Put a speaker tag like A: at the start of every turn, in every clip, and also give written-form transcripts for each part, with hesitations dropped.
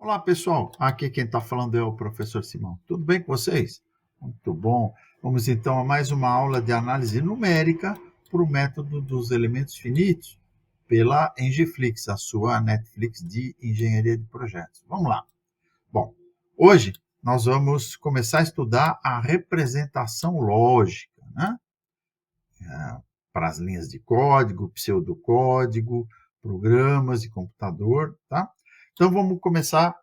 A: Olá, pessoal. Aqui quem está falando é o professor Simão. Tudo bem com vocês? Muito bom. Vamos então a mais uma aula de análise numérica para o método dos elementos finitos pela Engiflix, a sua Netflix de engenharia de projetos. Vamos lá. Bom, hoje nós vamos começar a estudar a representação lógica, né? Para as linhas de código, pseudocódigo, programas de computador, tá? Então vamos começar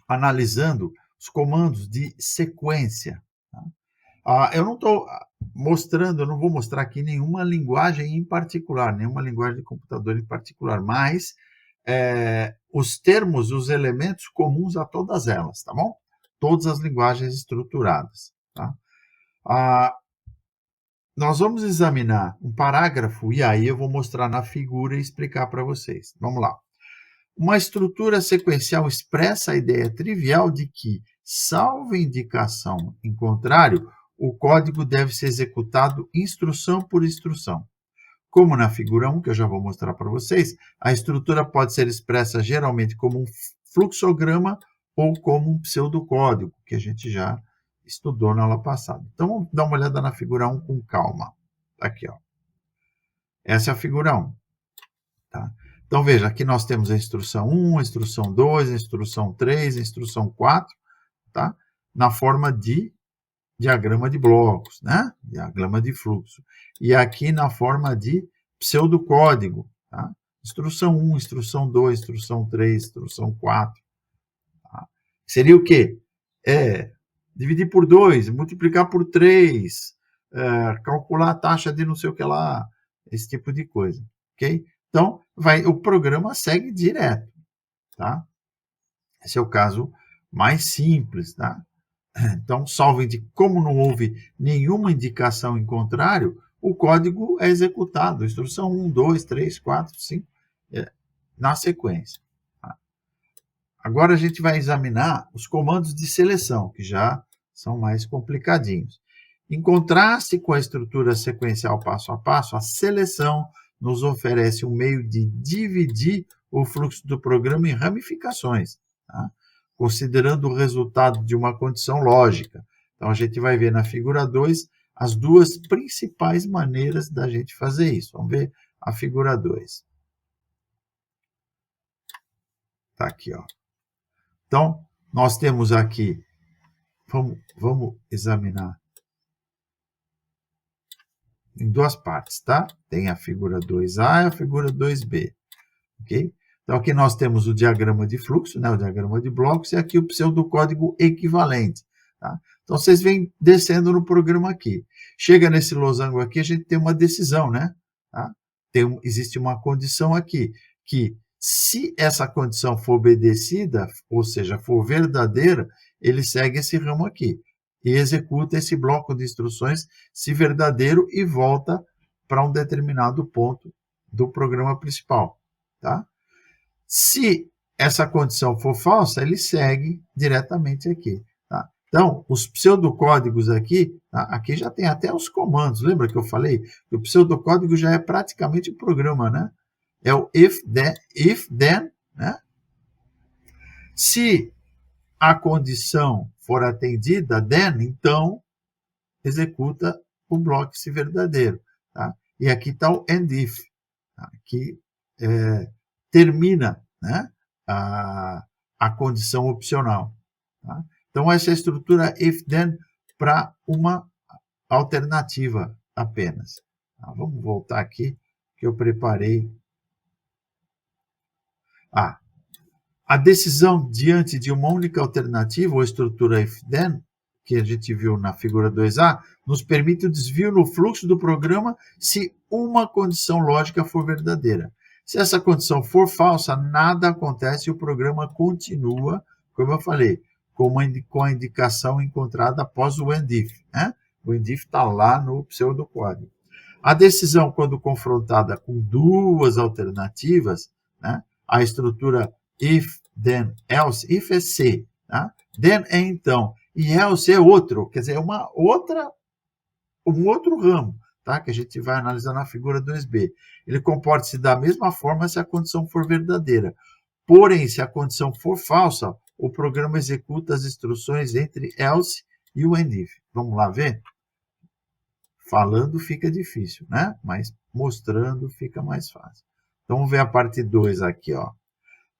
A: analisando os comandos de sequência. Tá? Eu não estou mostrando, eu não vou mostrar aqui nenhuma linguagem em particular, nenhuma linguagem de computador em particular, mas os termos, os elementos comuns a todas elas, tá bom? Todas as linguagens estruturadas. Tá? Nós vamos examinar um parágrafo e aí eu vou mostrar na figura e explicar para vocês. Vamos lá. Uma estrutura sequencial expressa a ideia trivial de que, salvo indicação em contrário, o código deve ser executado instrução por instrução. Como na figura 1, que eu já vou mostrar para vocês, a estrutura pode ser expressa geralmente como um fluxograma ou como um pseudocódigo, que a gente já estudou na aula passada. Então, vamos dar uma olhada na figura 1 com calma. Aqui, ó. Essa é a figura 1. Tá? Então, veja, aqui nós temos a instrução 1, a instrução 2, a instrução 3, a instrução 4, tá? Na forma de diagrama de blocos, né? Diagrama de fluxo. E aqui na forma de pseudocódigo, tá? Instrução 1, instrução 2, instrução 3, instrução 4. Tá? Seria o quê? Dividir por 2, multiplicar por 3, calcular a taxa de não sei o que lá, esse tipo de coisa, ok? Então, o programa segue direto, tá? Esse é o caso mais simples, tá? Então, como não houve nenhuma indicação em contrário, o código é executado, instrução 1, 2, 3, 4, 5, na sequência. Tá? Agora a gente vai examinar os comandos de seleção, que já são mais complicadinhos. Em contraste com a estrutura sequencial passo a passo, a seleção nos oferece um meio de dividir o fluxo do programa em ramificações, tá? Considerando o resultado de uma condição lógica. Então, a gente vai ver na figura 2 as duas principais maneiras da gente fazer isso. Vamos ver a figura 2. Está aqui, ó. Então, nós temos aqui, vamos examinar em duas partes, tá? Tem a figura 2A e a figura 2B, ok? Então, aqui nós temos o diagrama de fluxo, né? O diagrama de blocos, e aqui o pseudocódigo equivalente, tá? Então, vocês vêm descendo no programa aqui. Chega nesse losango aqui, a gente tem uma decisão, né? Tá? Existe uma condição aqui, que se essa condição for obedecida, ou seja, for verdadeira, ele segue esse ramo aqui e executa esse bloco de instruções, se verdadeiro, e volta para um determinado ponto do programa principal. Tá? Se essa condição for falsa, ele segue diretamente aqui. Tá? Então, os pseudocódigos aqui, tá? Aqui já tem até os comandos. Lembra que eu falei? Que o pseudocódigo já é praticamente o programa, né? É o if, then, né? Se a condição for atendida, then, então, executa o bloco se verdadeiro. Tá? E aqui está o end if, tá? Que termina, né, a condição opcional. Tá? Então, essa é a estrutura if, then para uma alternativa apenas. Tá? Vamos voltar aqui, que eu preparei. A decisão diante de uma única alternativa, ou estrutura if-then, que a gente viu na figura 2A, nos permite o desvio no fluxo do programa se uma condição lógica for verdadeira. Se essa condição for falsa, nada acontece e o programa continua, como eu falei, com a indicação encontrada após o end if. Né? O end if está lá no pseudocódigo. A decisão, quando confrontada com duas alternativas, né? A estrutura if, then, else. If é se, tá? Then é então, e else é outro, quer dizer, um outro ramo, tá? Que a gente vai analisar na figura 2B. Ele comporta-se da mesma forma se a condição for verdadeira. Porém, se a condição for falsa, o programa executa as instruções entre else e o end if. Vamos lá ver? Falando fica difícil, né? Mas mostrando fica mais fácil. Então, vamos ver a parte 2 aqui, ó.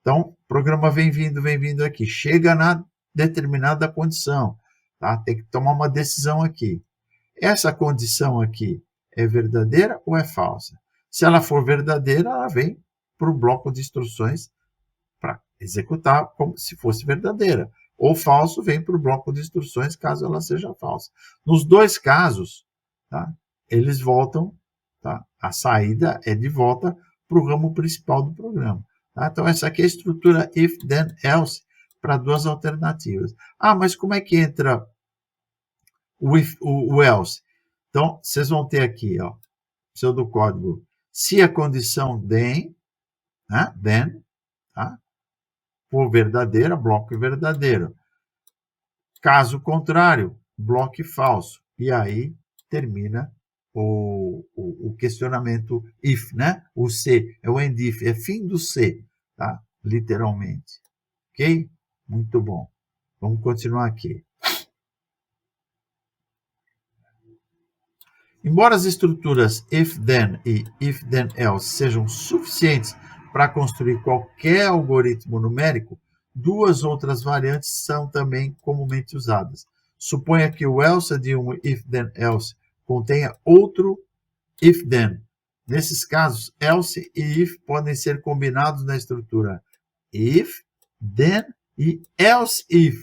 A: Então, o programa vem vindo aqui. Chega na determinada condição, tá? Tem que tomar uma decisão aqui. Essa condição aqui é verdadeira ou é falsa? Se ela for verdadeira, ela vem para o bloco de instruções para executar como se fosse verdadeira. Ou falso, vem para o bloco de instruções caso ela seja falsa. Nos dois casos, tá? Eles voltam, tá? A saída é de volta para o ramo principal do programa. Tá? Então, essa aqui é a estrutura if, then, else para duas alternativas. Ah, mas como é que entra o else? Então, vocês vão ter aqui, ó, pseudocódigo, se a condição then, né, then, tá? For verdadeira, bloco verdadeiro. Caso contrário, bloco falso. E aí termina o questionamento if, né? O se, é o end if, é fim do se, tá? Literalmente. Ok? Muito bom. Vamos continuar aqui. Embora as estruturas if then e if then else sejam suficientes para construir qualquer algoritmo numérico, duas outras variantes são também comumente usadas. Suponha que o else de um if then else contenha outro if then. Nesses casos, else e if podem ser combinados na estrutura if, then e else if,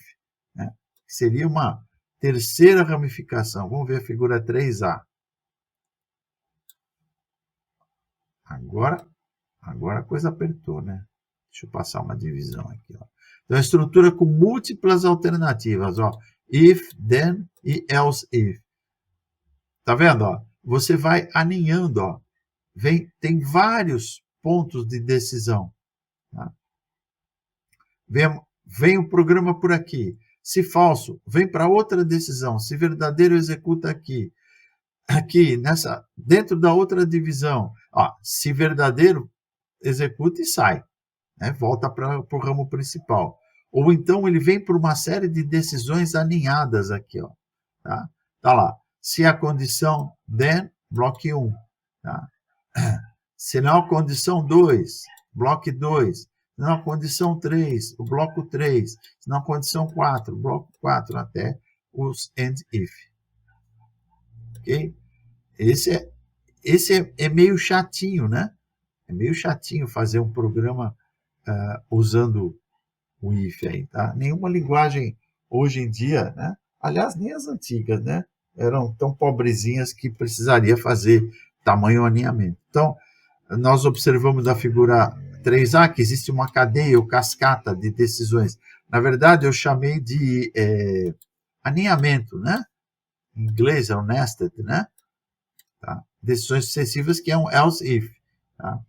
A: né? Seria uma terceira ramificação. Vamos ver a figura 3A. Agora a coisa apertou, né? Deixa eu passar uma divisão aqui, ó. Então, a estrutura com múltiplas alternativas, ó. If, then e else if. Tá vendo, ó? Você vai aninhando, ó. Tem vários pontos de decisão. Tá? Vem o programa por aqui. Se falso, vem para outra decisão. Se verdadeiro, executa aqui. Aqui, dentro da outra divisão. Ó, se verdadeiro, executa e sai. Né? Volta para o ramo principal. Ou então ele vem por uma série de decisões aninhadas aqui. Ó, tá? Tá lá. Se a condição then, bloco 1. Tá? Se não a condição 2, bloco 2. Se não a condição 3, o bloco 3. Se não a condição 4, bloco 4, até os end if. Ok? Esse é meio chatinho, né? É meio chatinho fazer um programa usando o if aí, tá? Nenhuma linguagem hoje em dia, né? Aliás, nem as antigas, né? Eram tão pobrezinhas que precisaria fazer tamanho alinhamento. Então, nós observamos da figura 3A que existe uma cadeia ou cascata de decisões. Na verdade, eu chamei de alinhamento, né? Em inglês é o nested, né? Tá? Decisões sucessivas que é um else if. Tá?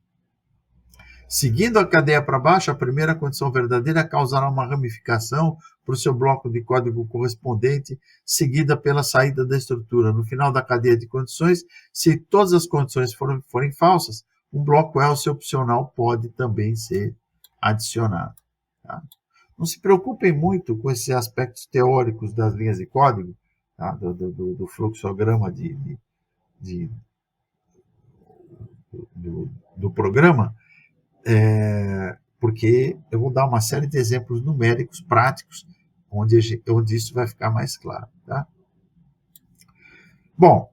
A: Seguindo a cadeia para baixo, a primeira condição verdadeira causará uma ramificação para o seu bloco de código correspondente, seguida pela saída da estrutura. No final da cadeia de condições, se todas as condições forem falsas, um bloco else opcional pode também ser adicionado. Tá? Não se preocupem muito com esses aspectos teóricos das linhas de código, tá? do fluxograma do programa, porque eu vou dar uma série de exemplos numéricos práticos onde isso vai ficar mais claro. Tá? Bom,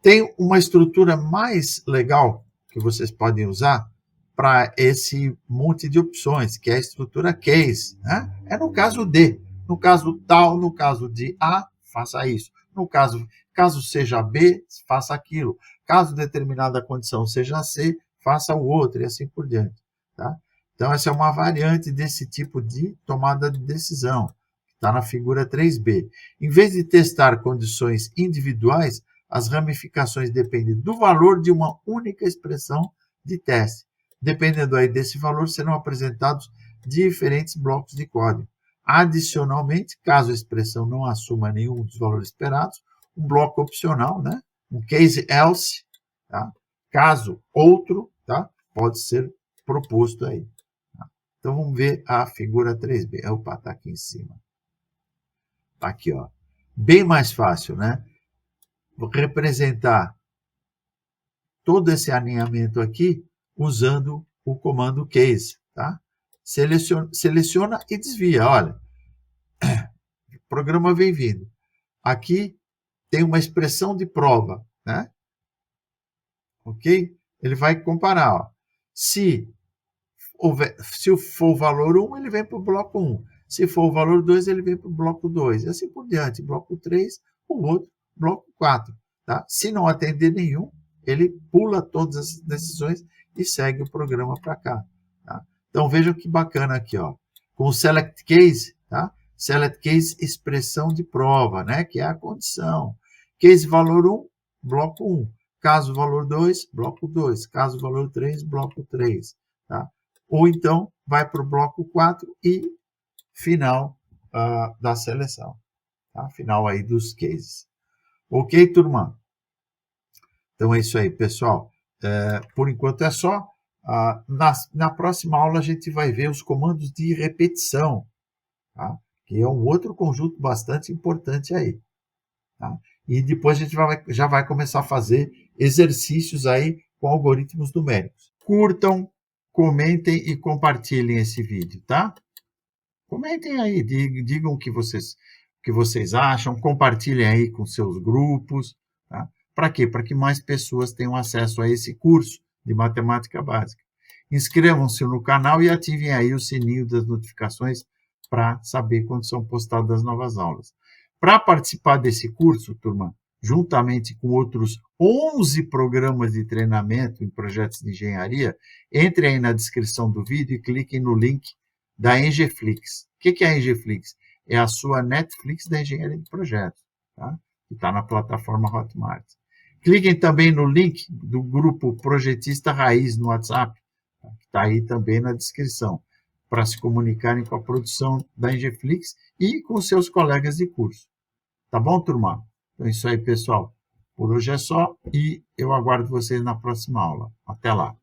A: tem uma estrutura mais legal que vocês podem usar para esse monte de opções, que é a estrutura case. Né? É no caso de. No caso tal, no caso de A, faça isso. No caso seja B, faça aquilo. Caso determinada condição seja C, faça o outro, e assim por diante. Tá? Então, essa é uma variante desse tipo de tomada de decisão, que está na figura 3B. Em vez de testar condições individuais, as ramificações dependem do valor de uma única expressão de teste. Dependendo aí desse valor, serão apresentados diferentes blocos de código. Adicionalmente, caso a expressão não assuma nenhum dos valores esperados, um bloco opcional, né? Um case else, tá? Caso outro, tá? Pode ser proposto aí. Tá? Então, vamos ver a figura 3B. Opa, está aqui em cima. Está aqui, ó. Bem mais fácil, né? Vou representar todo esse alinhamento aqui usando o comando case, tá? Seleciona e desvia, olha. O programa vem vindo. Aqui tem uma expressão de prova, né? Ok? Ele vai comparar, ó. Se for o valor 1, ele vem para o bloco 1. Se for o valor 2, ele vem para o bloco 2. E assim por diante. Bloco 3, o outro, bloco 4. Tá? Se não atender nenhum, ele pula todas as decisões e segue o programa para cá. Tá? Então vejam que bacana aqui, ó. Com o Select Case, tá? Select Case, expressão de prova, né? Que é a condição. Case valor 1, bloco 1. Caso valor 2, bloco 2. Caso valor 3, bloco 3. Tá? Ou então vai para o bloco 4 e final da seleção. Tá? Final aí dos cases. Ok, turma? Então é isso aí, pessoal. Por enquanto é só. Na próxima aula a gente vai ver os comandos de repetição, tá? Que é um outro conjunto bastante importante aí. Tá? E depois a gente já vai começar a fazer exercícios aí com algoritmos numéricos. Curtam, comentem e compartilhem esse vídeo, tá? Comentem aí, digam o que vocês acham, compartilhem aí com seus grupos, tá? Para quê? Para que mais pessoas tenham acesso a esse curso de matemática básica. Inscrevam-se no canal e ativem aí o sininho das notificações para saber quando são postadas as novas aulas. Para participar desse curso, turma, juntamente com outros 11 programas de treinamento em projetos de engenharia, entre aí na descrição do vídeo e cliquem no link da Engeflix. O que é a Engeflix? É a sua Netflix da engenharia de projetos, tá? Que está na plataforma Hotmart. Cliquem também no link do grupo Projetista Raiz no WhatsApp, tá? Que está aí também na descrição, para se comunicarem com a produção da Engeflix e com seus colegas de curso. Tá bom, turma? Então é isso aí, pessoal. Por hoje é só e eu aguardo vocês na próxima aula. Até lá!